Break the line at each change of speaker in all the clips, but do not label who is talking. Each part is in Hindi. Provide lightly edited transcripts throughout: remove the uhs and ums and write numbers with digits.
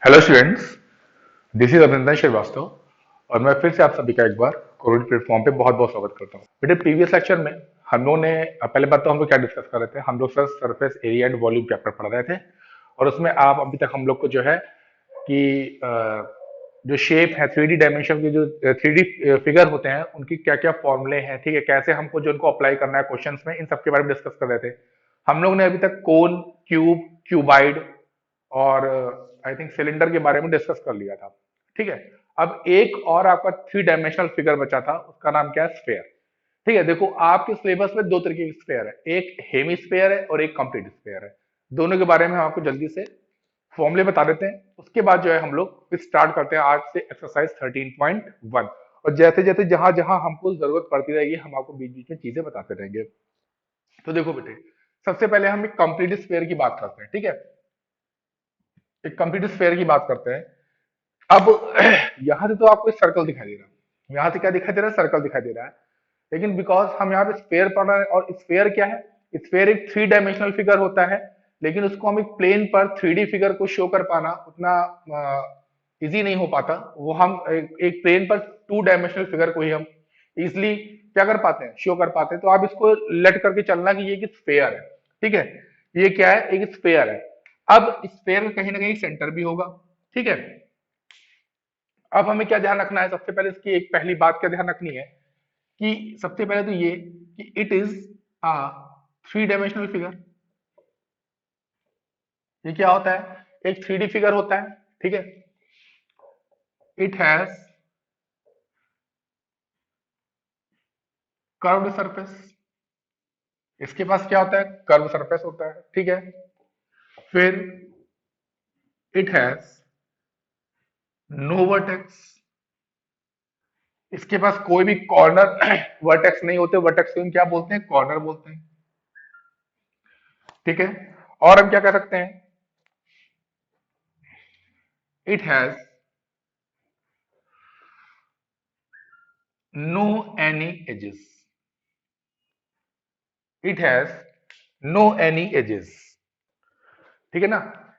हेलो स्टूडेंट्स, दिस इज अभिनंदन श्रीवास्तव और मैं फिर से आप सभी का एक बार कोविड प्लेटफॉर्म पे बहुत बहुत स्वागत करता हूँ। बेटे प्रीवियस लेक्चर में हम लोगों ने पहले बात तो हम लोग क्या डिस्कस कर रहे थे। हम लोग sir surface area and volume chapter पढ़ रहे थे और उसमें आप अभी तक हम लोग को जो है कि जो शेप है, थ्री डी डायमेंशन के जो थ्री डी फिगर होते हैं उनकी क्या क्या फॉर्मूले हैं, ठीक है, कैसे हमको जो उनको अप्लाई करना है क्वेश्चंस में, इन सब के बारे में डिस्कस कर रहे थे। हम लोग ने अभी तक कोन, क्यूब, क्यूबाइड और आई थिंक सिलेंडर के बारे में डिस्कस कर लिया था। ठीक है, अब एक और आपका थ्री डायमेंशनल फिगर बचा था, उसका नाम क्या है? स्फेयर। ठीक है, देखो आपके सिलेबस में दो तरीके की स्फेयर है, एक हेमी स्फेयर है और एक कंप्लीट स्फेयर है। दोनों के बारे में हम आपको जल्दी से फॉर्मूले बता देते हैं, उसके बाद जो है हम लोग फिर स्टार्ट करते हैं आज से एक्सरसाइज 13.1। और जैसे जैसे जहां जहां हमको जरूरत पड़ती रहेगी हम आपको बीच बीच में चीजें बताते रहेंगे। तो देखो बेटे, सबसे पहले हम एक कंप्लीट स्फेयर की बात करते हैं। ठीक है, एक कंप्लीट स्फेयर की बात करते हैं। अब यहां से तो आपको एक सर्कल दिखाई दे रहा है, यहां से क्या दिखाई दे रहा है? सर्कल दिखाई दे रहा है। लेकिन बिकॉज हम यहाँ पे स्फेयर पढ़ रहे हैं और स्फेयर क्या है? स्फेयर एक थ्री डायमेंशनल फिगर होता है, लेकिन उसको हम एक प्लेन पर थ्री डी फिगर को शो कर पाना उतना इजी नहीं हो पाता। वो हम एक प्लेन पर टू डायमेंशनल फिगर को ही हम इजिली क्या कर पाते हैं? शो कर पाते हैं। तो आप इसको लेट करके चलना कि ये एक स्फेयर है। ठीक है, ये क्या है? एक स्फेयर है। अब स्फेयर में कहीं ना कहीं सेंटर भी होगा। ठीक है, अब हमें क्या ध्यान रखना है? सबसे पहले इसकी एक पहली बात क्या ध्यान रखनी है कि सबसे पहले तो ये कि it is a three dimensional figure. ये क्या होता है? एक थ्री डी फिगर होता है। ठीक है, इट हैज कर्व्ड सरफेस। इसके पास क्या होता है? कर्व सरफेस होता है। ठीक है, फिर इट हैज नो वर्टेक्स। इसके पास कोई भी कॉर्नर वर्टेक्स नहीं होते। वर्टेक्स को हम क्या बोलते हैं? कॉर्नर बोलते हैं। ठीक है, और हम क्या कर सकते हैं? It has no any edges. It has no any edges. ठीक है ना,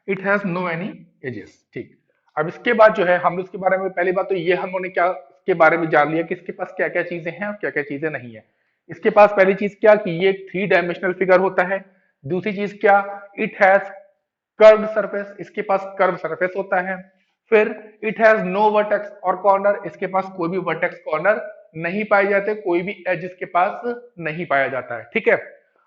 it has no any edges. ठीक, अब इसके बाद जो है हम लोग इसके बारे में पहली बात तो ये हम लोगों ने क्या इसके बारे में जान लिया कि इसके पास क्या क्या चीजें हैं और क्या क्या चीजें नहीं है। इसके पास पहली चीज क्या कि ये थ्री डायमेंशनल फिगर होता है। दूसरी चीज क्या? It has curved surface. इसके पास कर्व सरफेस होता है। फिर इट हैज नो वर्टेक्स और कॉर्नर। इसके पास कोई भी वर्टेक्स कॉर्नर नहीं पाए जाते, कोई भी एज इसके पास नहीं पाया जाता है। ठीक है,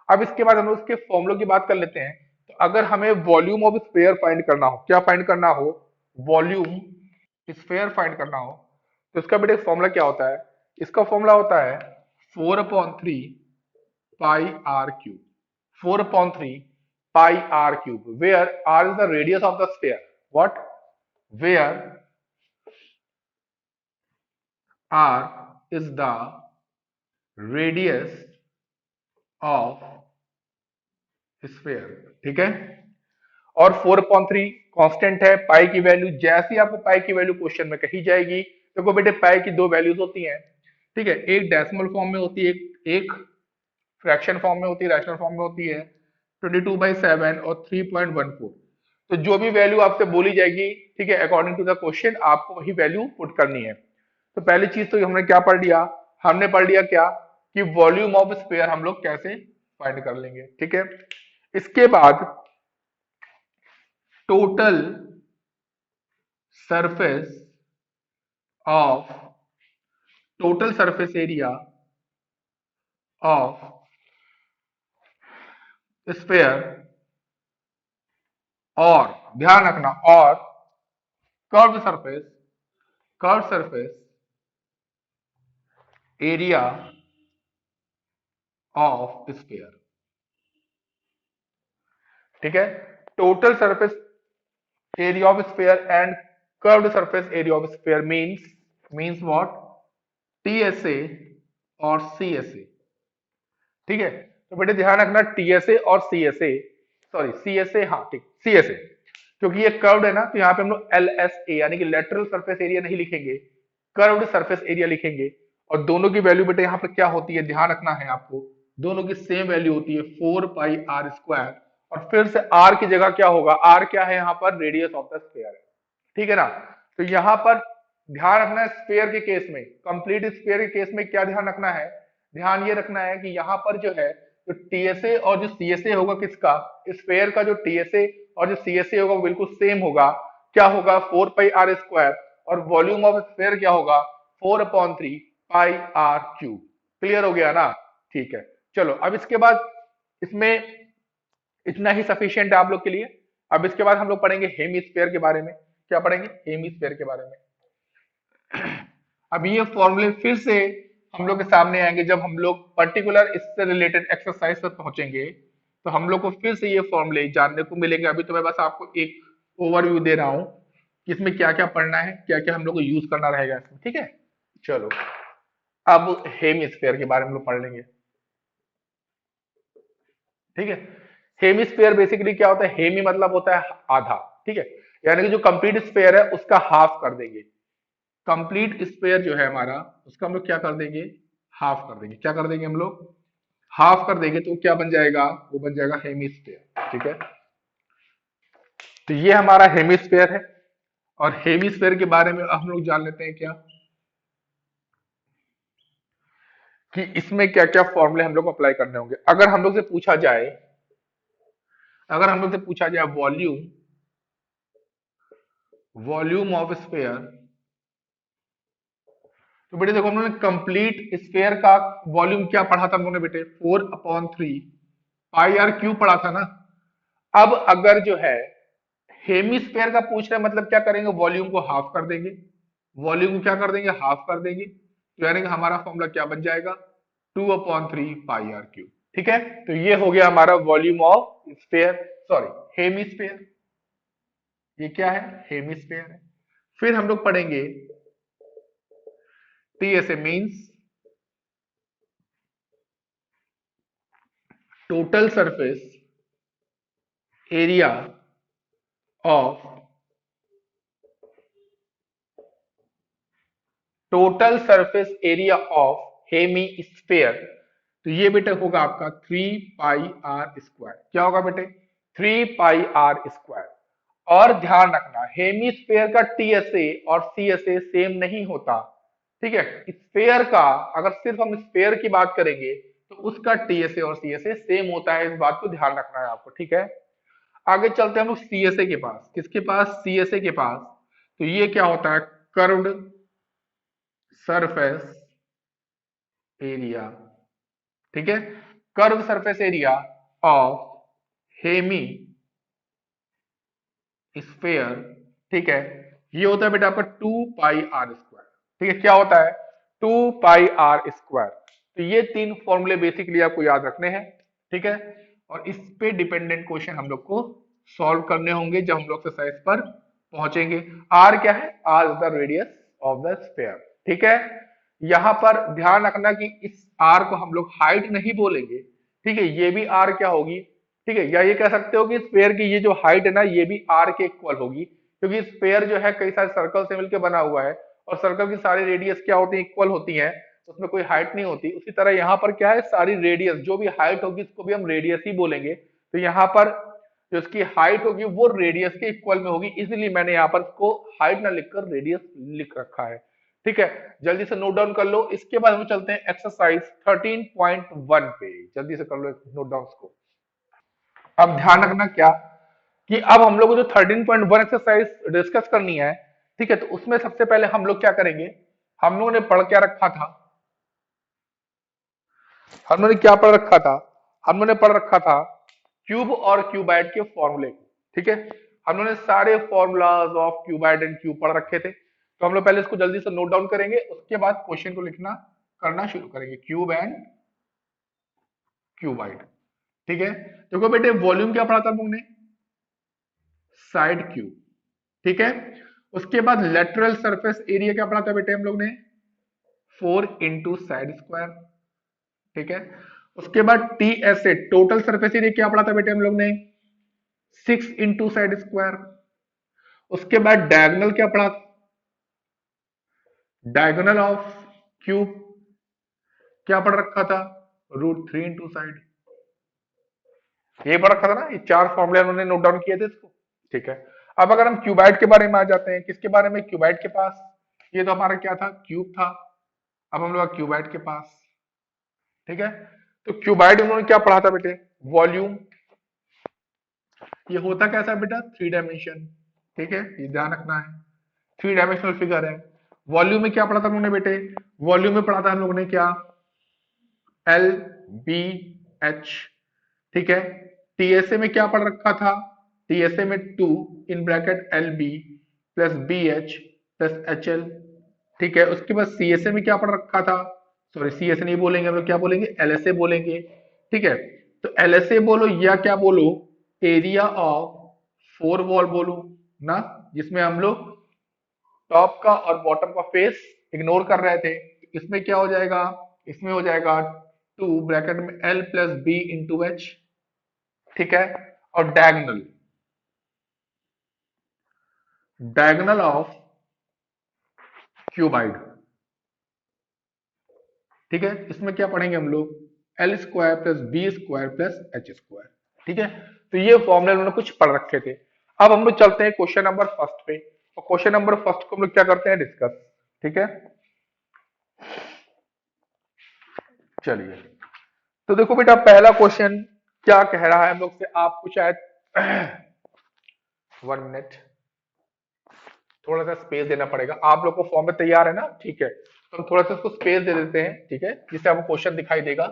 अब इसके बाद हम लोग इसके फॉर्मूलों की बात कर लेते हैं। तो अगर हमें वॉल्यूम ऑफ स्फेयर फाइंड करना हो, क्या फाइंड करना हो? वॉल्यूम स्फेयर फाइंड करना हो तो इसका बेटे फॉर्मूला क्या होता है? इसका फॉर्मूला होता है 4/3 pi R cube. 4/3 pi R cube, where R is the radius of the sphere. What? Where R is the radius of sphere. ठीक है, और 4/3 कांस्टेंट है। पाई की वैल्यू जैसी आपको पाई की वैल्यू क्वेश्चन में कही जाएगी, देखो बेटे पाई की दो वैल्यूज होती हैं। ठीक है, एक डेसिमल फॉर्म में होती है, एक फ्रैक्शन फॉर्म में होती है, रैशनल फॉर्म में होती है। 22/7 और 3.14। तो जो भी वैल्यू आपसे बोली जाएगी, ठीक है, अकॉर्डिंग टू द क्वेश्चन आपको वही वैल्यू पुट करनी है। तो पहली चीज तो हमने क्या पढ़ लिया? हमने पढ़ लिया क्या कि वॉल्यूम ऑफ स्फीयर हम लोग कैसे फाइंड कर लेंगे। ठीक है, इसके बाद total surface of total surface area of sphere, और ध्यान रखना, और curve surface area of sphere. ठीक है, total surface area of sphere and curved surface area of sphere means what? TSA और सीएसए। ठीक है, तो बेटे ध्यान रखना टीएसए और सीएसए, सॉरी सीएसए, हाँ ठीक, सीएसए, क्योंकि ये कर्व्ड है ना, तो यहाँ पे हम लोग एलएसए यानी कि लेटरल सरफेस एरिया नहीं लिखेंगे, कर्व्ड सरफेस एरिया लिखेंगे। और दोनों की वैल्यू बेटे यहाँ पे क्या होती है? ध्यान रखना है आपको, दोनों की सेम वैल्यू होती है 4 पाई आर स्क्वायर। और फिर से आर की जगह क्या होगा? आर क्या है यहाँ पर? रेडियस ऑफ द स्फीयर है। ठीक है ना। तो यहाँ पर ध्यान रखना है स्फीयर के केस में, कंप्लीट स्फीयर के केस में क्या ध्यान रखना है, ध्यान ये रखना है कि यहाँ पर जो है जो टीएसए और जो सीएसए होगा किसका, स्फीयर का जो टीएसए और जो सीएसए होगा वो बिल्कुल सेम होगा। क्या होगा, 4 पाई आर स्क्वायर, और वॉल्यूम ऑफ स्फीयर क्या होगा, 4/3 पाई आर क्यूब। क्लियर हो गया ना। ठीक है, चलो अब इसके बाद इसमें इतना ही सफिशियंट है आप लोग के लिए। अब इसके बाद हम लोग पढ़ेंगे हेमिस्फीयर के बारे में। क्या पढ़ेंगे, हेमिस्फीयर के बारे में। अब ये फॉर्मूले फिर से हम लोग के सामने आएंगे जब हम लोग पर्टिकुलर इससे रिलेटेड एक्सरसाइज तक पहुंचेंगे, तो हम लोग को फिर से ये फॉर्मूले जानने को मिलेंगे। अभी तो मैं बस आपको एक ओवरव्यू दे रहा हूं कि इसमें क्या क्या पढ़ना है, क्या क्या हम लोग को यूज करना रहेगा इसमें। ठीक है, चलो अब हेमिस्फीयर के बारे में लोग पढ़ लेंगे। ठीक है, हेमिस्फीयर बेसिकली क्या होता है, हेमी मतलब होता है आधा। ठीक है, यानी कि जो कंप्लीट स्फीयर है उसका हाफ कर देंगे। कंप्लीट स्फीयर जो है हमारा, उसका हम लोग क्या कर देंगे, हाफ कर देंगे। क्या कर देंगे हम लोग, हाफ कर देंगे, तो क्या बन जाएगा, वो बन जाएगा हेमिस्फीयर। ठीक है, तो ये हमारा हेमिस्फीयर है। और हेमिस्फीयर के बारे में हम लोग जान लेते हैं क्या, कि इसमें क्या क्या फॉर्मूले हम लोग को अप्लाई करने होंगे। अगर हम लोग से पूछा जाए, अगर हम लोग से पूछा जाए वॉल्यूम, वॉल्यूम ऑफ स्फीयर, तो बेटे देखो हम लोगों ने कंप्लीट स्फीयर का वॉल्यूम क्या पढ़ा था हम लोगों ने बेटे, 4/3 पाई आर क्यूब पढ़ा था ना। अब अगर जो है हेमिस्फीयर का पूछ रहे हैं, मतलब क्या करेंगे, वॉल्यूम को हाफ कर देंगे। वॉल्यूम को क्या कर देंगे, हाफ कर देंगे, तो यानी कि हमारा फॉर्मूला क्या बन जाएगा, 2/3 पाई आर क्यूब। ठीक है, तो ये हो गया हमारा volume of sphere, sorry hemisphere. ये क्या है, हेमिस्फीयर है। फिर हम लोग पढ़ेंगे TSA means total surface area of, total surface area of hemisphere. तो ये बेटे होगा आपका 3 पाई आर स्क्वायर। क्या होगा बेटे, 3 पाई आर स्क्वायर। और ध्यान रखना हेमी स्फीयर का टीएसए और सीएसए सेम नहीं होता। ठीक है, स्फीयर का अगर सिर्फ हम स्फीयर की बात करेंगे तो उसका टीएसए और सीएसए सेम होता है, इस बात को ध्यान रखना है आपको। ठीक है, आगे चलते हैं हम लोग सीएसए के पास। किसके पास, सीएसए के पास। तो ये क्या होता है, कर्व्ड सरफेस एरिया। ठीक है, curve surface area of hemisphere. ठीक है, ये होता है बेटा आपका 2 पाई आर स्क्वायर। ठीक है, क्या होता है, 2 पाई आर स्क्वायर। तो ये तीन फॉर्मूले बेसिकली आपको याद रखने हैं। ठीक है, और इस पे डिपेंडेंट क्वेश्चन हम लोग को सॉल्व करने होंगे जब हम लोग एक्सरसाइज पर पहुंचेंगे। आर क्या है, R is the radius of the sphere. ठीक है, यहां पर ध्यान रखना कि इस आर को हम लोग हाइट नहीं बोलेंगे। ठीक है, ये भी आर क्या होगी, ठीक है, या ये कह सकते हो कि स्फीयर की ये जो हाइट है ना, ये भी आर के इक्वल होगी, क्योंकि स्फीयर जो है कई सारे सर्कल से मिलकर बना हुआ है, और सर्कल की सारी रेडियस क्या होती है, इक्वल होती है, उसमें कोई हाइट नहीं होती। उसी तरह यहाँ पर क्या है, सारी रेडियस जो भी हाइट होगी इसको भी हम रेडियस ही बोलेंगे। तो यहाँ पर जो इसकी हाइट होगी वो रेडियस के इक्वल में होगी, इसलिए मैंने यहाँ पर इसको हाइट ना लिखकर रेडियस लिख रखा है। ठीक है, जल्दी से नोट डाउन कर लो। इसके बाद हम चलते हैं एक्सरसाइज 13.1 पे, जल्दी से कर लो नोट डाउन को। अब ध्यान रखना क्या, कि अब हम लोग को जो 13.1 एक्सरसाइज डिस्कस करनी है, ठीक है, तो उसमें सबसे पहले हम लोग क्या करेंगे, हम लोगों ने पढ़ क्या रखा था, हम लोगों ने क्या पढ़ रखा था, हम लोगों ने पढ़ रखा था क्यूब और क्यूबाइड के फॉर्मूले को। ठीक है, हम लोगों ने सारे formulas of cuboid and cube पढ़ रखे थे। तो हम लोग पहले इसको जल्दी से नोट डाउन करेंगे, उसके बाद क्वेश्चन को लिखना करना शुरू करेंगे, क्यूब एंड क्यूबाइड। ठीक है, देखो बेटे वॉल्यूम क्या पढ़ा था हम लोग ने, साइड क्यूब। ठीक है, उसके बाद लेटरल सरफेस एरिया क्या पढ़ा था बेटे हम लोग ने, 4 × साइड स्क्वायर। ठीक है, उसके बाद टीएसए टोटल सरफेस एरिया क्या पढ़ा था बेटे हम लोग ने, 6 × साइड स्क्वायर। उसके बाद डायगोनल क्या पढ़ा, डायगोनल ऑफ क्यूब क्या पढ़ रखा था, √3 × साइड। ये पढ़ रखा था ना, ये चार फॉर्मूले उन्होंने नोट डाउन किए थे इसको। ठीक है, अब अगर हम क्यूबाइड के बारे में आ जाते हैं, किसके बारे में, क्यूबाइड के पास, ये तो हमारा क्या था, क्यूब था। अब हम लोग क्यूबाइड के पास, ठीक है। तो क्यूबाइड उन्होंने क्या पढ़ा था बेटे, वॉल्यूम, ये होता कैसा बेटा, थ्री डायमेंशन, ठीक है, ये ध्यान रखना है, थ्री डायमेंशनल फिगर है। वॉल्यूम में क्या पढ़ा था हम लोगों ने बेटे, वॉल्यूम में पढ़ा था हम लोगों ने क्या, एल बी एच, ठीक है। टीएसए में क्या पढ़ रखा था, टीएसए में two in bracket L B plus B H plus H L, ठीक है। उसके बाद सीएसए में क्या पढ़ रखा था, सॉरी सीएसए नहीं बोलेंगे हम लोग, क्या बोलेंगे, एलएसए बोलेंगे, ठीक है। तो एलएसए बोलो या क्या बोलो, एरिया ऑफ फोर वॉल बोलो ना, जिसमें हम लोग टॉप का और बॉटम का फेस इग्नोर कर रहे थे। इसमें क्या हो जाएगा, इसमें हो जाएगा टू ब्रैकेट में L plus B into H, ठीक है। और डायगोनल, डायगोनल ऑफ क्यूबाइड, ठीक है। इसमें क्या पढ़ेंगे हम लोग, L square plus B square plus H square, ठीक है। तो ये फॉर्मूले उन्होंने कुछ पढ़ रखे थे। अब हम लोग चलते हैं क्वेश्चन नंबर फर्स्ट पे, और क्वेश्चन नंबर फर्स्ट को हम लोग क्या करते हैं, डिस्कस, ठीक है। चलिए, तो देखो बेटा पहला क्वेश्चन क्या कह रहा है हम लोग से, आपको शायद 1 मिनट थोड़ा सा स्पेस देना पड़ेगा, आप लोग को फॉर्म में तैयार है ना, ठीक है, तो हम थोड़ा सा इसको स्पेस दे देते हैं, ठीक है, जिससे आपको क्वेश्चन दिखाई देगा।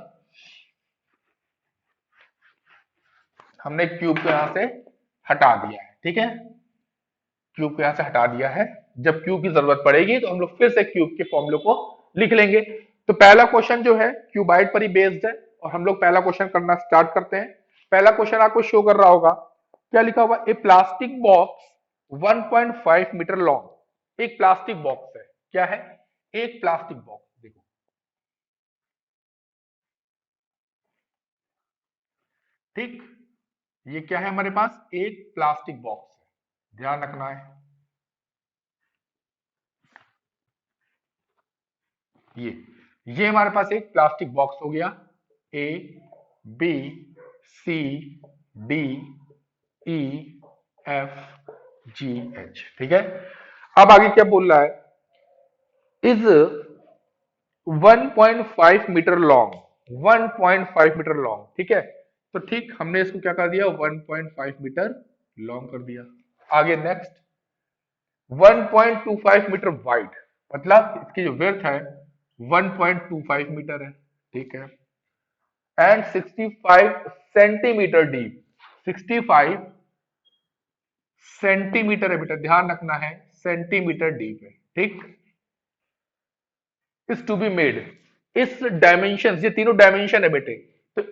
हमने क्यूब को यहां से हटा दिया है, ठीक है, क्यूब को यहां से हटा दिया है। जब क्यूब की जरूरत पड़ेगी तो हम लोग फिर से क्यूब के फॉर्मूले को लिख लेंगे। तो पहला क्वेश्चन जो है क्यूबाइड पर ही बेस्ड है, और हम लोग पहला क्वेश्चन करना स्टार्ट करते हैं। पहला क्वेश्चन आपको शो कर रहा होगा, क्या लिखा हुआ, ए प्लास्टिक बॉक्स 1.5 मीटर लॉन्ग, एक प्लास्टिक बॉक्स है, क्या है, एक प्लास्टिक बॉक्स, देखो, ठीक, ये क्या है हमारे पास, एक प्लास्टिक बॉक्स है, ध्यान रखना है। ये हमारे पास एक प्लास्टिक बॉक्स हो गया, A B C D E F G H, ठीक है। अब आगे क्या बोल रहा है, is 1.5 metre long, 1.5 metre long, ठीक है। तो ठीक हमने इसको क्या कर दिया, 1.5 मीटर लॉन्ग कर दिया। आगे नेक्स्ट, 1.25 मीटर वाइड, मतलब इसकी जो विड्थ है 1.25 मीटर है, ठीक है। एंड 65 सेंटीमीटर डीप, 65 सेंटीमीटर है बेटा, ध्यान रखना है, सेंटीमीटर डीप है, ठीक। इज टू बी मेड, इस डायमेंशन, ये तीनों डायमेंशन है बेटे, तो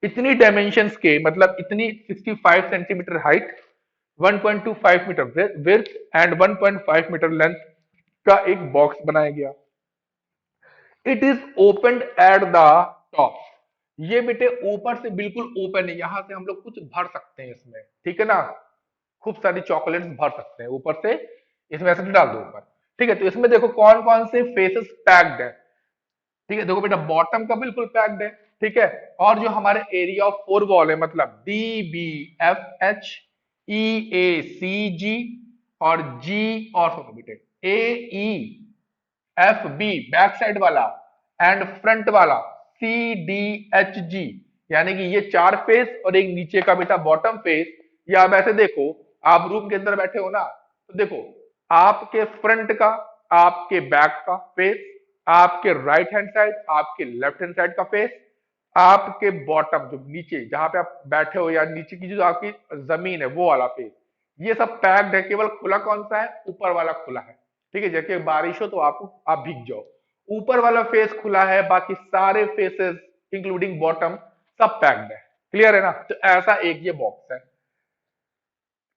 इतनी डायमेंशंस के मतलब इतनी 65 centimetre height, 1.25 metre width and 1.5 metre length का एक बॉक्स बनाया गया। It is open at the top, ये बेटे ऊपर से बिल्कुल ओपन है, यहां से हम लोग कुछ भर सकते हैं इसमें, ठीक है ना, खूब सारी चॉकलेट्स भर सकते हैं ऊपर से, इसमें ऐसे डाल दो ऊपर, ठीक है। तो इसमें देखो कौन कौन से फेसेस पैक्ड है, ठीक है, देखो बेटा बॉटम का बिल्कुल पैक्ड है, ठीक है। और जो हमारे एरिया ऑफ फोर वॉल है, मतलब D B F H E A C G और जी, और सुनो बेटे A E F B back side वाला एंड फ्रंट वाला सी डी एच जी, यानी कि ये चार फेस और एक नीचे का बेटा बॉटम फेस। या आप ऐसे देखो, आप रूम के अंदर बैठे हो ना, तो देखो आपके फ्रंट का, आपके बैक का फेस, आपके राइट हैंड साइड, आपके लेफ्ट हैंड साइड का फेस, आपके बॉटम जो नीचे जहां पे आप बैठे हो या नीचे की जो आपकी जमीन है वो वाला फेस, ये सब पैक्ड है। केवल खुला कौन सा है, ऊपर वाला खुला है, ठीक है। जैसे बारिश हो तो आप भीग जाओ, ऊपर वाला फेस खुला है, बाकी सारे फेसेस इंक्लूडिंग बॉटम सब पैक्ड है, क्लियर है ना। तो ऐसा एक ये बॉक्स है,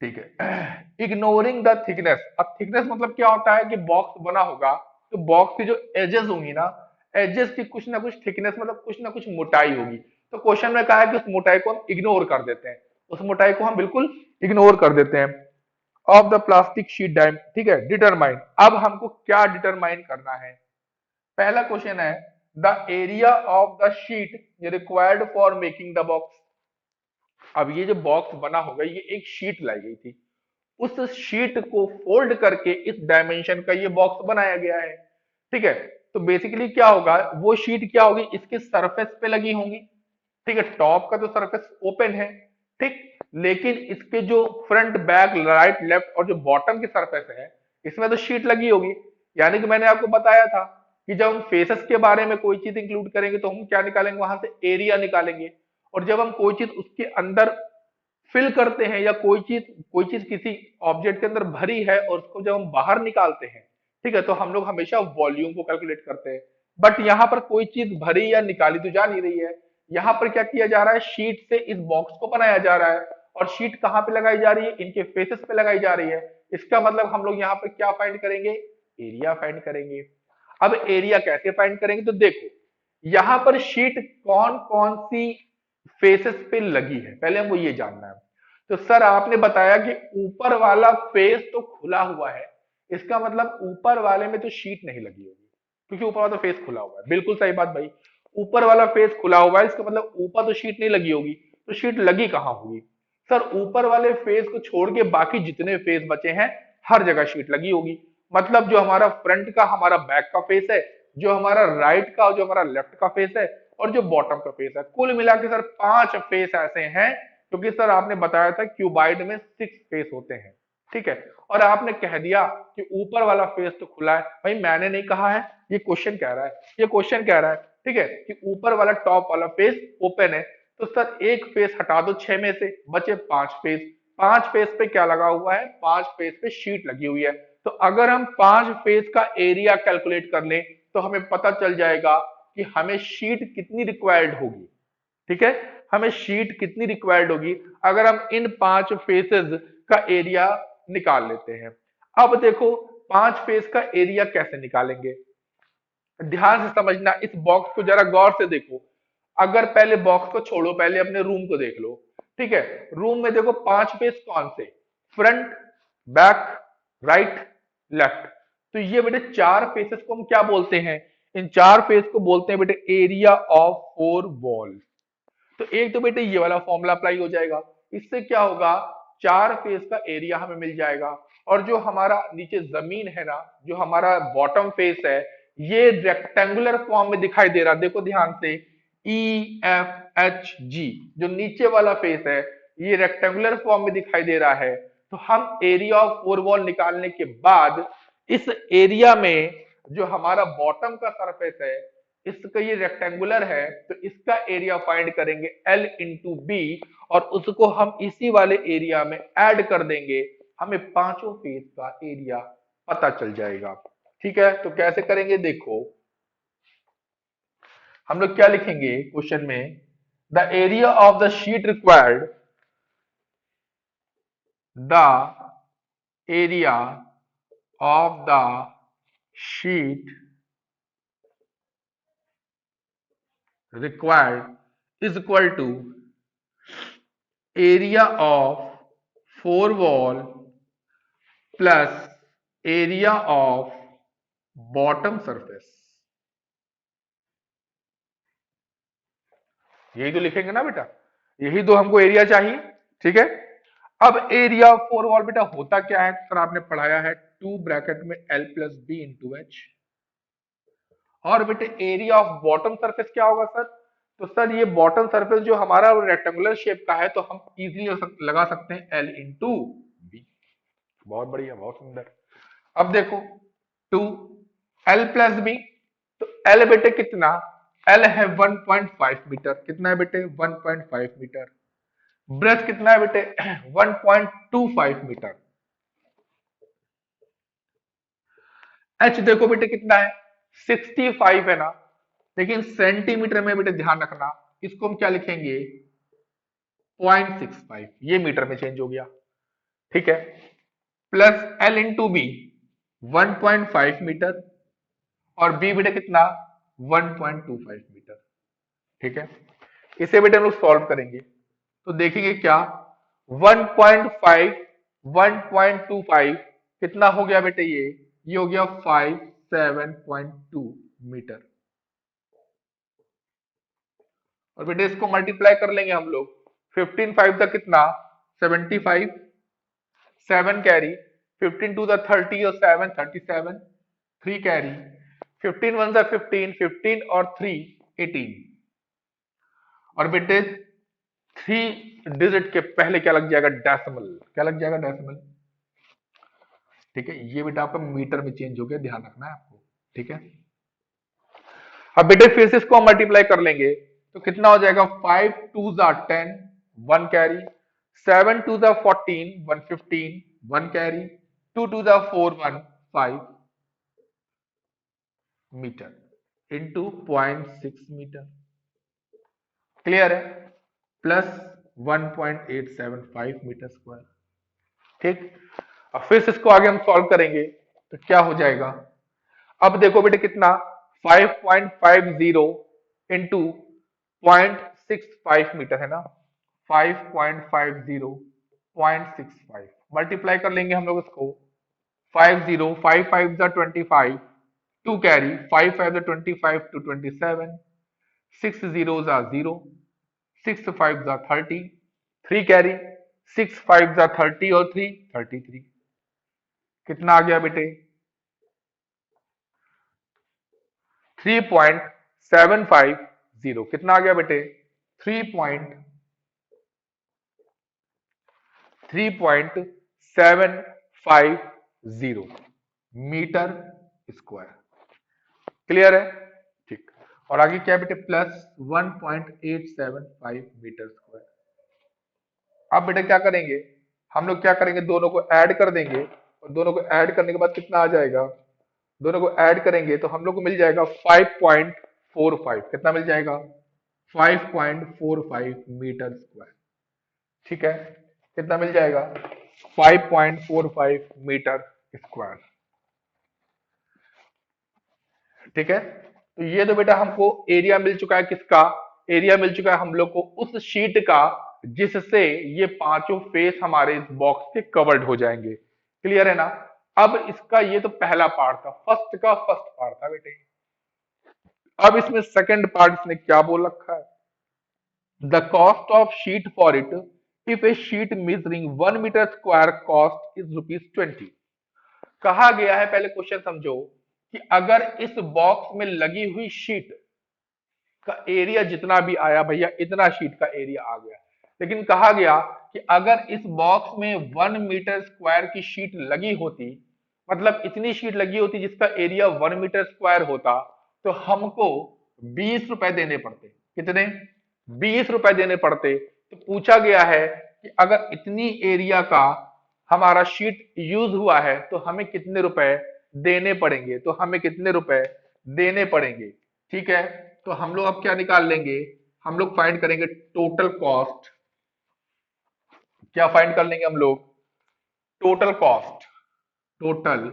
ठीक है। इग्नोरिंग द थिकनेस, अब थिकनेस मतलब क्या होता है कि बॉक्स बना होगा तो बॉक्स की जो एजेस होंगी ना, एजेस की कुछ ना कुछ थिकनेस मतलब कुछ ना कुछ मोटाई होगी। तो क्वेश्चन में कहा है कि उस मोटाई को हम इग्नोर कर देते हैं, उस मोटाई को हम बिल्कुल इग्नोर कर देते हैं। ऑफ द प्लास्टिक शीट डायम, ठीक है, डिटरमाइन, अब हमको क्या डिटरमाइन करना है। पहला क्वेश्चन है the area of the sheet required for making the box. अब ये जो बॉक्स बना होगा ये एक शीट लाई गई थी, उस शीट को फोल्ड करके इस डायमेंशन का ये बॉक्स बनाया गया है। ठीक है, तो बेसिकली क्या होगा, वो शीट क्या होगी, इसके सरफेस पे लगी होंगी। ठीक है, टॉप का तो सरफेस ओपन है, ठीक, लेकिन इसके जो फ्रंट बैक राइट लेफ्ट और जो बॉटम की सरफेस है, इसमें तो शीट लगी होगी। यानी कि मैंने आपको बताया था कि जब हम फेसेस के बारे में कोई चीज इंक्लूड करेंगे तो हम क्या निकालेंगे, वहां से एरिया निकालेंगे। और जब हम कोई चीज उसके अंदर फिल करते हैं या कोई चीज किसी ऑब्जेक्ट के अंदर भरी है और उसको जब हम बाहर निकालते हैं, ठीक है, तो हम लोग हमेशा वॉल्यूम को कैलकुलेट करते हैं। बट यहाँ पर कोई चीज भरी या निकाली तो जा नहीं रही है। यहाँ पर क्या किया जा रहा है, शीट से इस बॉक्स को बनाया जा रहा है, और शीट कहाँ पे लगाई जा रही है, इनके फेसेस पे लगाई जा रही है। इसका मतलब हम लोग यहाँ पर क्या फाइंड करेंगे, एरिया फाइंड करेंगे। अब एरिया कैसे फाइंड करेंगे, तो देखो यहाँ पर शीट कौन कौन सी फेसेस पे लगी है, पहले हमको ये जानना है। तो सर आपने बताया कि ऊपर वाला फेस तो खुला हुआ है, इसका मतलब ऊपर वाले में तो शीट नहीं लगी होगी, क्योंकि ऊपर वाला फेस खुला हुआ है। बिल्कुल सही बात भाई, ऊपर वाला फेस खुला हुआ है, इसका मतलब ऊपर तो शीट नहीं लगी होगी, तो शीट लगी कहाँ होगी। सर ऊपर वाले फेस को छोड़ के बाकी जितने फेस बचे हैं, हर जगह शीट लगी होगी। मतलब जो हमारा फ्रंट का, हमारा बैक का फेस है, जो हमारा राइट का, जो हमारा लेफ्ट का फेस है, और जो बॉटम का फेस है, कुल मिला के सर 5 फेस ऐसे हैं, क्योंकि सर आपने बताया था क्यूबाइड में 6 फेस होते हैं। ठीक है, और आपने कह दिया कि ऊपर वाला फेस तो खुला है। भाई मैंने नहीं कहा है, ये क्वेश्चन कह रहा है, ये क्वेश्चन कह रहा है, ठीक है, कि ऊपर वाला टॉप वाला फेस ओपन है। तो सर एक फेस हटा दो 6 में से, बचे 5 फेस। 5 फेस पे क्या लगा हुआ है, 5 फेस पे शीट लगी हुई है। तो अगर हम 5 फेस का एरिया कैलकुलेट कर लें तो हमें पता चल जाएगा कि हमें शीट कितनी रिक्वायर्ड होगी। ठीक है, हमें शीट कितनी रिक्वायर्ड होगी अगर हम इन 5 फेसेस का एरिया निकाल लेते हैं। अब देखो 5 फेस का एरिया कैसे निकालेंगे, ध्यान से समझना, इस बॉक्स को जरा गौर से देखो। अगर पहले बॉक्स को छोड़ो, पहले अपने रूम को देख लो। ठीक है, रूम में देखो 5 फेस कौन से, फ्रंट, बैक, राइट, लेफ्ट। तो ये बेटे 4 फेसेस को हम क्या बोलते हैं, इन 4 फेस को बोलते हैं बेटे एरिया ऑफ 4 वॉल। तो एक तो बेटे ये वाला फॉर्मूला अप्लाई हो जाएगा, इससे क्या होगा, 4 फेस का एरिया हमें मिल जाएगा। और जो हमारा नीचे जमीन है ना, जो हमारा बॉटम फेस है, ये रेक्टेंगुलर फॉर्म में दिखाई दे रहा, देखो ध्यान से, ई एफ एच जी, जो नीचे वाला फेस है ये रेक्टेंगुलर फॉर्म में दिखाई दे रहा है। तो हम एरिया ऑफ 4 वॉल निकालने के बाद इस एरिया में जो हमारा बॉटम का सरफेस है, इसका ये रेक्टेंगुलर है, तो इसका एरिया फाइंड करेंगे L इंटू बी, और उसको हम इसी वाले एरिया में ऐड कर देंगे, हमें पांचों फेस का एरिया पता चल जाएगा। ठीक है, तो कैसे करेंगे देखो, हम लोग क्या लिखेंगे क्वेश्चन में, the area of the sheet required, the area of the sheet required is equal to area of 4 wall plus area of bottom surface। यही तो लिखेंगे ना बेटा, यही तो हमको एरिया चाहिए। ठीक है, अब एरिया ऑफ 4 वॉल बेटा होता क्या है, सर आपने पढ़ाया है 2 ब्रैकेट में L plus B into H. और बेटे एरिया ऑफ बॉटम सरफेस क्या होगा सर, तो सर ये बॉटम सरफेस जो हमारा रेक्टेंगुलर शेप का है, तो हम इजीली लगा सकते हैं L इंटू बी। बहुत बढ़िया, बहुत सुंदर। अब देखो 2 L प्लस बी, तो L बेटे कितना, L है 1.5 मीटर, कितना है बेटे 1.5 मीटर। ब्रेथ कितना है बेटे 1.25 मीटर। H देखो बेटे कितना है 65 है ना, लेकिन सेंटीमीटर में बेटे ध्यान रखना, इसको हम क्या लिखेंगे 0.65, ये मीटर में चेंज हो गया। ठीक है, plus L into B 1.5 metre, और बी बेटे कितना 1.25 मीटर। ठीक है, इसे बेटे हम लोग सॉल्व करेंगे तो देखेंगे क्या, 1.5 1.25 कितना हो गया बेटे, ये हो गया 57.2 मीटर। और बेटे इसको मल्टीप्लाई कर लेंगे हम लोग, 15 5 तक कितना 75, 7 कैरी, 15 टू द 30 और 7 37, 3 कैरी, 15 वन सा 15, 15 और 3 18। और बेटे 3 डिजिट के पहले क्या लग जाएगा? डेसिमल। क्या लग जाएगा? डेसिमल। ठीक है, ये बेटा आपका मीटर में चेंज हो गया, ध्यान रखना है आपको। ठीक है, अब बेटे फिर से इसको हम मल्टीप्लाई कर लेंगे तो कितना हो जाएगा? 5 टू ज़ा 10, 1 कैरी, 7 टू ज़ा 14, 115, 1 कैरी, 2 टू ज़ा 4, 1 5 मीटर इंटू 0.6 मीटर। क्लियर है? Plus 1.875 metre square. ठीक, अब फिर से इसको आगे हम सॉल्व करेंगे तो क्या हो जाएगा? अब देखो बेटे कितना, 5.50 इंटू 0.65 मीटर है ना, 5.50 0.65 मल्टीप्लाई कर लेंगे हम लोग इसको। 50, 5 5 जा 25, 2 कैरी, 5 5 जा 25 टू 27, 6 0 जा 0, 6 5 जा 30, 3 कैरी, 6 5 जा 30 और 3 33। कितना आ गया बेटे? 3.750। कितना आ गया बेटे? 3.750 मीटर स्क्वायर। क्लियर है? ठीक, और आगे क्या बेटे? Plus 1.875 metre square. अब बेटे क्या करेंगे हम लोग? क्या करेंगे? दोनों को ऐड कर देंगे, और दोनों को ऐड करने के बाद कितना आ जाएगा? दोनों को ऐड करेंगे तो हम लोग को मिल जाएगा 5.45। कितना मिल जाएगा? 5.45 मीटर स्क्वायर। ठीक है, कितना मिल जाएगा? 5.45 मीटर स्क्वायर। ठीक है, तो ये तो बेटा हमको एरिया मिल चुका है। किसका एरिया मिल चुका है? हम लोग को उस शीट का जिससे ये पांचों फेस हमारे इस बॉक्स के कवर्ड हो जाएंगे। क्लियर है ना? अब इसका ये तो पहला पार्ट था, फर्स्ट का फर्स्ट पार्ट था बेटे। अब इसमें सेकंड पार्ट इसने क्या बोल रखा है? The cost of sheet for it if a sheet measuring 1 metre square cost is ₹20। कहा गया है, पहले क्वेश्चन समझो, कि अगर इस बॉक्स में लगी हुई शीट का एरिया जितना भी आया भैया, इतना शीट का एरिया आ गया, लेकिन कहा गया कि अगर इस बॉक्स में 1 मीटर स्क्वायर की शीट लगी होती, मतलब इतनी शीट लगी होती जिसका एरिया 1 मीटर स्क्वायर होता, तो हमको 20 रुपए देने पड़ते। कितने? 20 रुपए देने पड़ते। तो पूछा गया है कि अगर इतनी एरिया का हमारा शीट यूज हुआ है तो हमें कितने रुपए देने पड़ेंगे, तो हमें कितने रुपए देने पड़ेंगे। ठीक है, तो हम लोग अब क्या निकाल लेंगे? हम लोग फाइंड करेंगे टोटल कॉस्ट। क्या फाइंड कर लेंगे हम लोग? Total cost. Total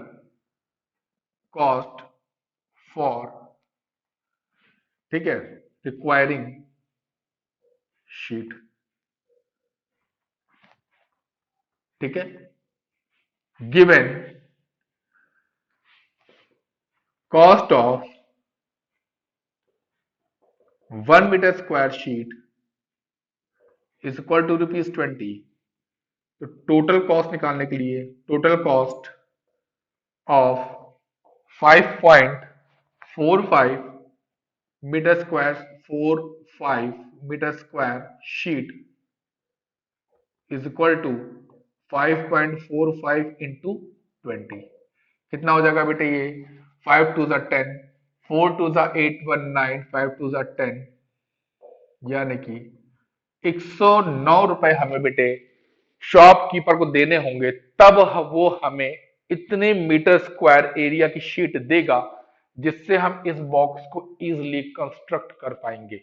cost for, ठीक है, रिक्वायरिंग शीट। ठीक है, given cost of 1 metre square sheet is equal to ₹20। तो टोटल कॉस्ट निकालने के लिए total cost of 5.45 metre square 45 metre square sheet is equal to 5.45 into 20। कितना हो जाएगा बेटे? ये 5 टू ज़ा 10, 4 टू ज़ा 8 19, 5 टू ज़ा 10, यानी कि 109 रुपए हमें बेटे शॉपकीपर को देने होंगे, तब वो हमें इतने मीटर स्क्वायर एरिया की शीट देगा जिससे हम इस बॉक्स को इजीली कंस्ट्रक्ट कर पाएंगे।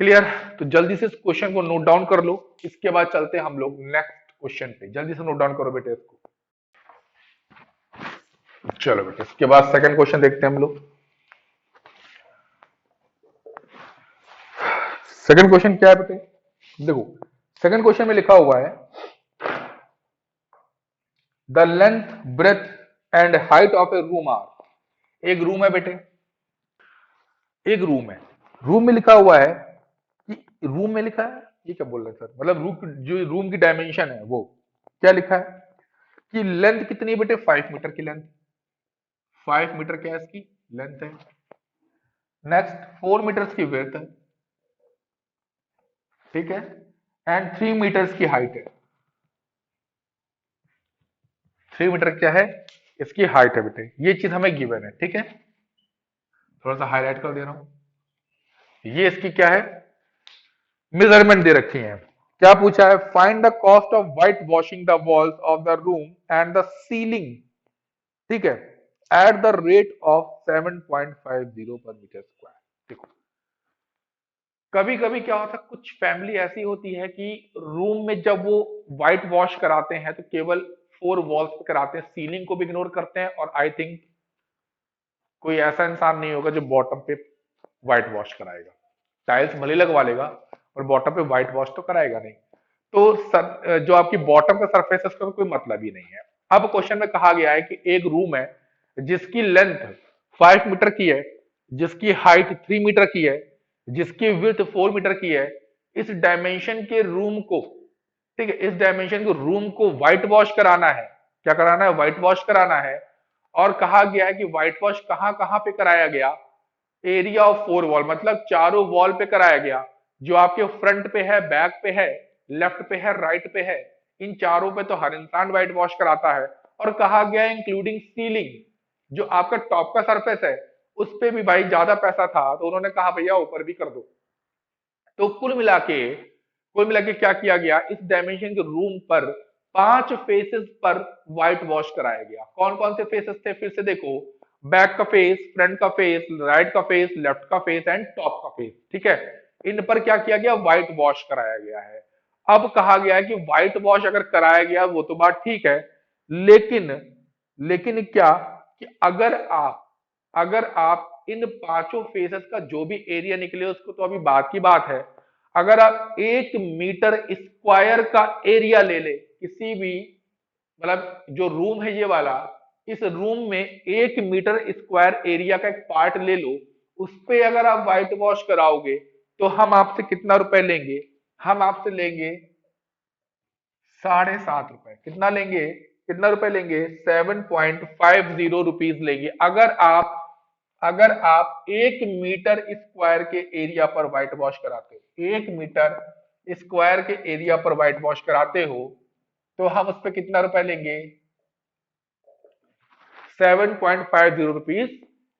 क्लियर? तो जल्दी से इस क्वेश्चन को नोट डाउन कर लो, इसके बाद चलते हैं हम लोग नेक्स्ट क्वेश्चन पे। जल्दी से नोट डाउन करो बेटे इसको। चलो बेटे, इसके बाद सेकंड क्वेश्चन देखते हैं हम लोग। सेकंड क्वेश्चन क्या है बेटे? देखो, सेकंड क्वेश्चन में लिखा हुआ है the length breadth and height of a room are. एक रूम है बेटे, एक रूम है, रूम में लिखा हुआ है कि रूम में लिखा है, ये क्या बोल रहे हैं सर? मतलब रूम जो रूम की डायमेंशन है वो क्या लिखा है? कि लेंथ कितनी है बेटे, 5 मीटर की लेंथ, 5 मीटर क्या है इसकी लेंथ है। नेक्स्ट 4 मीटर्स की विड्थ है, ठीक है, एंड 3 मीटर्स की हाइट है। 3 मीटर क्या है इसकी हाइट है बेटे, ये चीज हमें गिवन है, ठीक है, थोड़ा सा हाईलाइट कर दे रहा हूं। ये इसकी क्या है, मेजरमेंट दे रखी है। क्या पूछा है, find the cost of white washing the walls of the room and the ceiling, ठीक है, एट द रेट ऑफ 7.50 पर मीटर स्क्वायर। देखो कभी कभी क्या होता है, कुछ फैमिली ऐसी होती है कि रूम में जब वो व्हाइट वॉश कराते हैं तो केवल 4 वॉल्स पे कराते हैं, सीलिंग को भी इग्नोर करते हैं, और आई थिंक कोई ऐसा इंसान नहीं होगा जो बॉटम पे व्हाइट वॉश कराएगा। टाइल्स भले लगवा लेगा और बॉटम पे व्हाइट वॉश तो कराएगा नहीं। तो जो आपकी बॉटम का सरफेस है उसका कोई मतलब ही नहीं है। अब क्वेश्चन में कहा गया है कि एक रूम है जिसकी लेंथ 5 मीटर की है, जिसकी हाइट 3 मीटर की है, जिसकी विड्थ 4 मीटर की है। इस डायमेंशन के रूम को, ठीक है, इस डायमेंशन के रूम को व्हाइट वॉश कराना है। क्या कराना है, व्हाइट वॉश कराना है। और कहा गया है कि व्हाइट वॉश कहां कहां पे कराया गया, एरिया ऑफ 4 वॉल, मतलब चारों वॉल पे कराया गया, जो आपके फ्रंट पे है, बैक पे है, लेफ्ट पे है, राइट पे है। इन चारों पे तो हर इंसान व्हाइट वॉश कराता है। और कहा गया है इंक्लूडिंग सीलिंग, जो आपका टॉप का सरफेस है उस पे भी भाई ज्यादा पैसा था तो उन्होंने कहा भैया ऊपर भी कर दो। तो कुल मिला के क्या किया गया, इस डायमेंशन के रूम पर 5 फेसेस पर व्हाइट वॉश कराया गया। कौन कौन से फेसेस थे, फिर से देखो, बैक का फेस, फ्रंट का फेस, राइट का फेस, लेफ्ट का फेस एंड टॉप का फेस, ठीक है। इन पर क्या किया गया, व्हाइट वॉश कराया गया है। अब कहा गया है कि व्हाइट वॉश अगर कराया गया वो तो बात ठीक है, लेकिन लेकिन क्या, कि अगर आप इन 5 फेसेस का जो भी एरिया निकले उसको तो अभी बात की बात है, अगर आप 1 मीटर स्क्वायर का एरिया ले ले किसी भी, मतलब जो रूम है ये वाला, इस रूम में 1 मीटर स्क्वायर एरिया का एक पार्ट ले लो, उस पे अगर आप व्हाइट वॉश कराओगे तो हम आपसे कितना रुपए लेंगे, हम आपसे लेंगे 7.5 रुपए। कितना लेंगे, कितना रुपए लेंगे, 7.50 रुपीज लेंगे, अगर आप 1 मीटर स्क्वायर के एरिया पर व्हाइट वॉश कराते हो, 1 मीटर स्क्वायर के एरिया पर व्हाइट वॉश कराते हो, तो हम उस पर कितना रुपए लेंगे, 7.50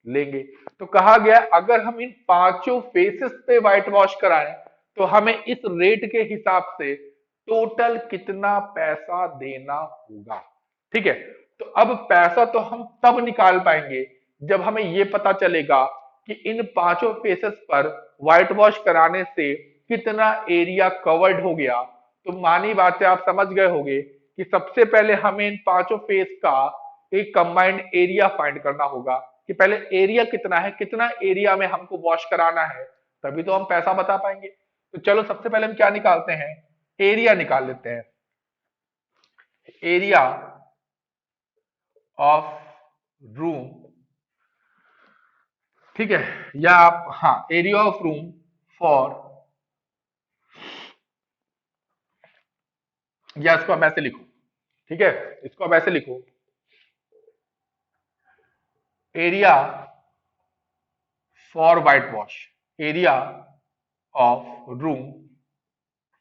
लेंगे। तो कहा गया अगर हम इन 5 फेसेस पे व्हाइट वॉश कराएं तो हमें इस रेट के हिसाब से टोटल कितना पैसा देना होगा, ठीक है। तो अब पैसा तो हम तब निकाल पाएंगे जब हमें यह पता चलेगा कि इन 5 फेसेस पर व्हाइट वॉश कराने से कितना एरिया कवर्ड हो गया। तो मानी बात है, आप समझ गए होंगे कि सबसे पहले हमें इन 5 फेस का एक कंबाइंड एरिया फाइंड करना होगा, कि पहले एरिया कितना है, कितना एरिया में हमको वॉश कराना है, तभी तो हम पैसा बता पाएंगे। तो चलो सबसे पहले हम क्या निकालते हैं, एरिया निकाल लेते हैं। एरिया ऑफ रूम, ठीक है, या आप, हाँ, एरिया ऑफ रूम फॉर, या इसको आप ऐसे लिखो, ठीक है, इसको आप ऐसे लिखो, area for white wash, area of room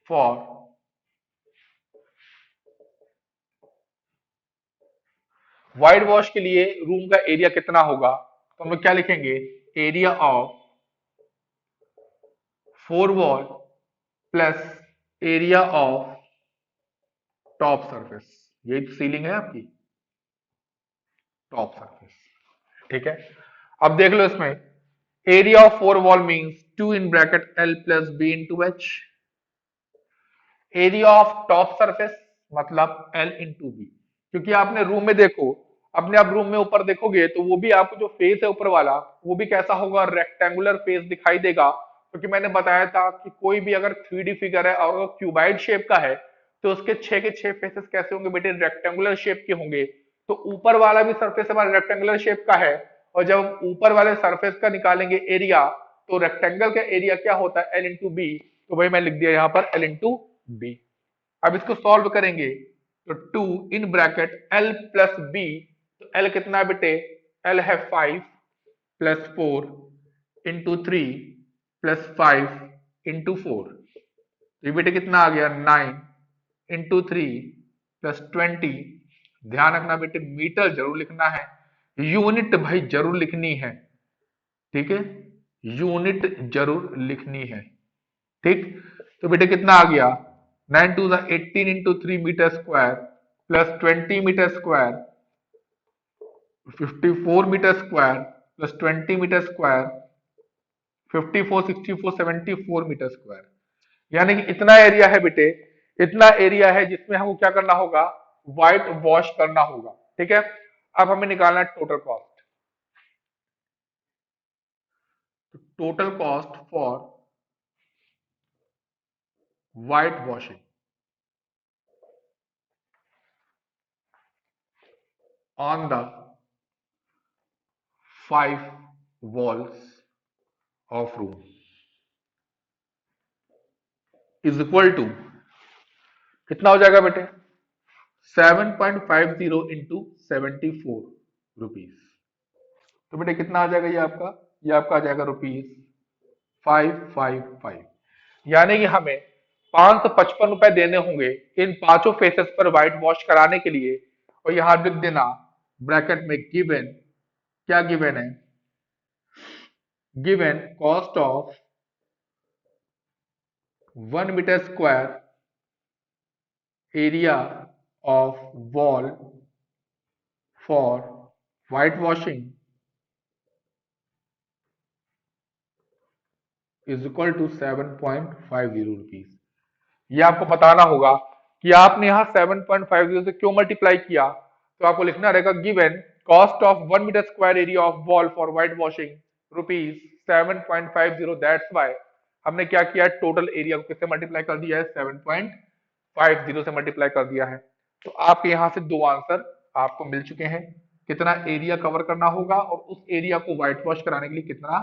for white wash के लिए रूम का एरिया कितना होगा, तो हम लोग क्या लिखेंगे, area of 4 wall plus area of top surface, यही तो सीलिंग है आपकी, टॉप सरफेस, ठीक है। अब देख लो इसमें, area of 4 wall means 2 in bracket L plus B into H, area of top surface मतलब एल इंटू बी, क्योंकि आपने रूम में देखो, अपने आप रूम में ऊपर देखोगे तो वो भी आपको जो फेस है ऊपर वाला वो भी कैसा होगा, रेक्टेंगुलर फेस दिखाई देगा। क्योंकि मैंने बताया था कि कोई भी अगर 3D फिगर है और क्यूबाइड शेप का है तो उसके 6 के 6 फेसेस कैसे होंगे बेटे, रेक्टेंगुलर शेप के होंगे। तो ऊपर वाला भी सरफेस हमारा रेक्टेंगुलर शेप का है, और जब हम ऊपर वाले सरफेस का निकालेंगे एरिया, तो रेक्टेंगल का एरिया क्या होता है, एल इंटू बी। तो भाई मैं लिख दिया यहाँ पर एल इंटू बी। अब इसको सॉल्व करेंगे तो 2 in bracket L plus B, तो एल कितना है बेटे, एल है 5 प्लस 4 इंटू 3 प्लस 5 इंटू 4, ये बेटे कितना आ गया 9 इंटू 3 प्लस 20। ध्यान रखना बेटे मीटर जरूर लिखना है, यूनिट भाई जरूर लिखनी है, ठीक है, यूनिट जरूर लिखनी है, ठीक। तो बेटे कितना आ गया 9 to the 18 into 3 metre square plus 20 metre square 54 metre square plus 20 metre square 54 64 74 metre square, यानी कि इतना एरिया है बेटे, इतना एरिया है जिसमें हमको क्या करना होगा, व्हाइट वॉश करना होगा, ठीक है। अब हमें निकालना है total cost, total cost for white washing on the 5 walls of room is equal to कितना हो जाएगा बेटे 7.50 इंटू 74 रुपीज। तो बेटे कितना आ जाएगा ये आपका आ जाएगा रुपीज 555, यानी कि हमें 555 रुपए देने होंगे इन पांचों फेसेस पर व्हाइट वॉश कराने के लिए। और यहां लिख देना ब्रैकेट में गिवन, क्या गिवन है, given cost of 1 metre square area of wall for white washing is equal to 7.50 rupees. ये आपको बताना होगा कि आपने यहां 7.50 से क्यों मल्टीप्लाई किया। तो आपको लिखना रहेगा given cost of 1 metre square area of wall for white washing rupees 7.50, that's why हमने क्या किया, टोटल एरिया को किससे मल्टीप्लाई कर दिया है, 7.50 से मल्टीप्लाई कर दिया है। तो आपके यहां से दो आंसर आपको मिल चुके हैं, कितना एरिया कवर करना होगा और उस एरिया को व्हाइट वॉश कराने के लिए कितना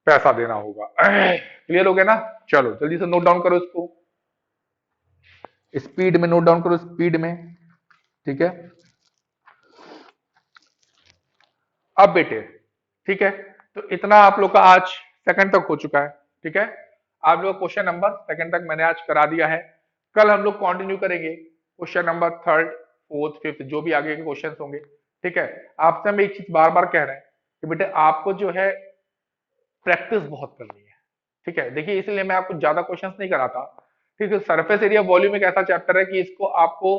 पैसा देना होगा। क्लियर हो गया ना, चलो जल्दी से नोट डाउन करो इसको, स्पीड में नोट डाउन करो, स्पीड में, ठीक है। अब बेटे ठीक है, तो इतना आप लोग का आज सेकंड तक हो चुका है, ठीक है। आप लोग क्वेश्चन नंबर सेकंड तक मैंने आज करा दिया है। कल हम लोग कंटिन्यू करेंगे question number third fourth fifth, जो भी आगे के क्वेश्चन होंगे, ठीक है। आपसे हम एक चीज बार बार कह रहे हैं कि बेटे आपको जो है प्रैक्टिस बहुत करनी है, ठीक है। देखिए इसलिए मैं आपको ज्यादा क्वेश्चंस नहीं कराता, ठीक है। सरफेस एरिया वॉल्यूम एक ऐसा चैप्टर है कि इसको आपको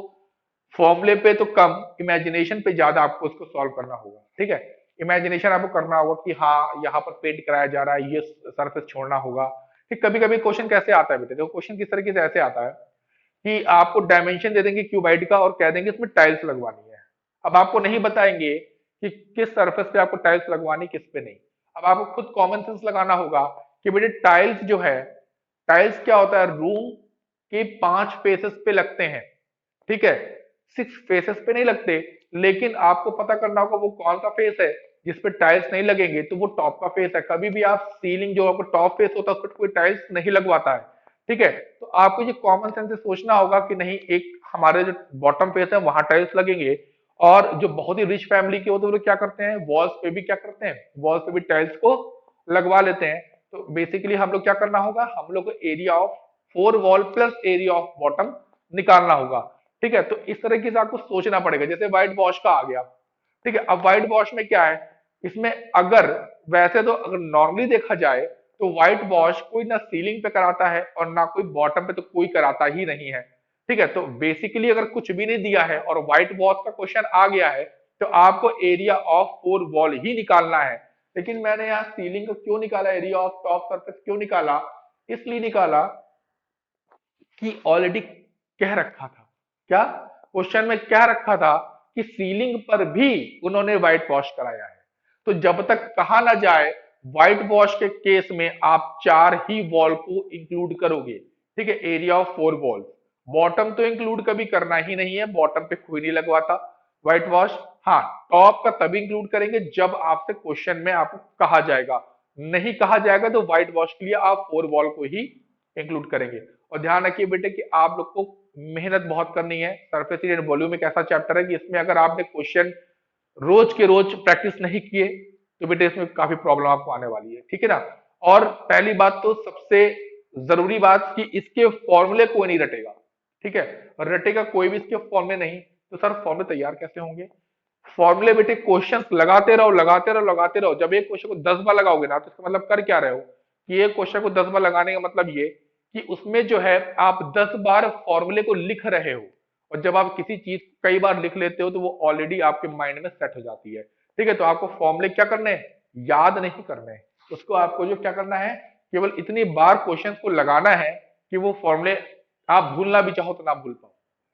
फॉर्मूले पे तो कम, इमेजिनेशन पे ज्यादा आपको इसको सॉल्व करना होगा, ठीक है। इमेजिनेशन आपको करना होगा कि हाँ यहाँ पर पेंट कराया जा रहा है, ये सरफेस छोड़ना होगा, ठीक। कभी कभी क्वेश्चन कैसे आता है बेटे, देखो क्वेश्चन किस तरीके से ऐसे आता है कि आपको डायमेंशन दे देंगे क्यूबाइड का और कह देंगे इसमें टाइल्स लगवानी है। अब आपको नहीं बताएंगे कि किस सरफेस पे आपको टाइल्स लगवानी, किस पे नहीं। अब आपको खुद कॉमन सेंस लगाना होगा कि बेटे टाइल्स जो है, टाइल्स क्या होता है, रूम के 5 फेसेस पे लगते हैं, ठीक है, 6 फेसेस पे नहीं लगते। लेकिन आपको पता करना होगा वो कौन सा फेस है जिसपे टाइल्स नहीं लगेंगे, तो वो टॉप का फेस है। कभी भी आप सीलिंग जो आपको टॉप फेस होता है उस पर कोई टाइल्स नहीं लगवाता है, ठीक है। तो आपको ये कॉमन सेंस से सोचना होगा कि नहीं, एक हमारे जो बॉटम फेस है वहां टाइल्स लगेंगे, और जो बहुत ही रिच फैमिली के होते हैं वो क्या करते हैं, वॉल्स पे भी क्या करते हैं, वॉल्स पे भी टाइल्स को लगवा लेते हैं। तो बेसिकली हम लोग क्या करना होगा, हम लोग को area of 4 wall plus area of bottom निकालना होगा, ठीक है। तो इस तरीके से आपको सोचना पड़ेगा। जैसे व्हाइट वॉश का आ गया, ठीक है। अब व्हाइट वॉश में क्या है, इसमें अगर वैसे तो अगर नॉर्मली देखा जाए तो व्हाइट वॉश कोई ना सीलिंग पे कराता है और ना कोई बॉटम पे, तो कोई कराता ही नहीं है, ठीक है। तो बेसिकली अगर कुछ भी नहीं दिया है और व्हाइट वॉश का क्वेश्चन आ गया है तो आपको एरिया ऑफ 4 वॉल ही निकालना है। लेकिन मैंने यहाँ सीलिंग को क्यों निकाला, एरिया ऑफ टॉप सरफेस क्यों निकाला, इसलिए निकाला कि ऑलरेडी कह रखा था, क्या क्वेश्चन में कह रखा था कि सीलिंग पर भी उन्होंने व्हाइट वॉश कराया है। तो जब तक कहा ना जाए व्हाइट वॉश के केस में आप 4 ही वॉल को इंक्लूड करोगे, ठीक है, एरिया ऑफ 4 वॉल। बॉटम तो इंक्लूड कभी करना ही नहीं है, बॉटम पे कोई नहीं लगवाता व्हाइट वॉश। हाँ, टॉप का तभी इंक्लूड करेंगे जब आपसे क्वेश्चन में आपको कहा जाएगा, नहीं कहा जाएगा तो व्हाइट वॉश के लिए आप 4 वॉल को ही इंक्लूड करेंगे। और ध्यान रखिए बेटे कि आप लोग को मेहनत बहुत करनी है। सरफेस एरिया एंड वॉल्यूम एक ऐसा चैप्टर है कि इसमें अगर आपने क्वेश्चन रोज के रोज प्रैक्टिस नहीं किए तो बेटे इसमें काफी प्रॉब्लम आपको आने वाली है, ठीक है ना। और पहली बात तो सबसे जरूरी बात कि इसके फॉर्मूले कोई नहीं रटेगा, ठीक है। और रटेगा कोई भी इसके फॉर्मूले नहीं, तो सर फॉर्मूले तैयार कैसे होंगे? फॉर्मूले बेटे क्वेश्चंस लगाते रहो लगाते रहो लगाते रहो। जब एक क्वेश्चन को 10 बार लगाओगे ना, तो इसका मतलब कर क्या रहे हो कि एक क्वेश्चन को 10 बार लगाने का मतलब ये कि उसमें जो है आप 10 बार फॉर्मूले को लिख रहे हो। और जब आप किसी चीज को कई बार लिख लेते हो तो वो ऑलरेडी आपके माइंड में सेट हो जाती है, ठीक है। तो आपको फॉर्मूले क्या करने हैं? याद नहीं करने हैं। उसको आपको जो क्या करना है, केवल इतनी बार क्वेश्चंस को लगाना है कि वो फॉर्मूले आप भूलना भी चाहो तो ना भूल पाओ,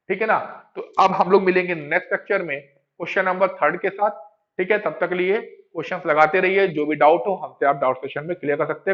ठीक है ना। तो अब हम लोग मिलेंगे नेक्स्ट लेक्चर में क्वेश्चन नंबर 3 के साथ, ठीक है। तब तक लिए क्वेश्चंस लगाते रहिए, जो भी डाउट हो हमसे आप डाउट सेशन में क्लियर कर सकते हैं।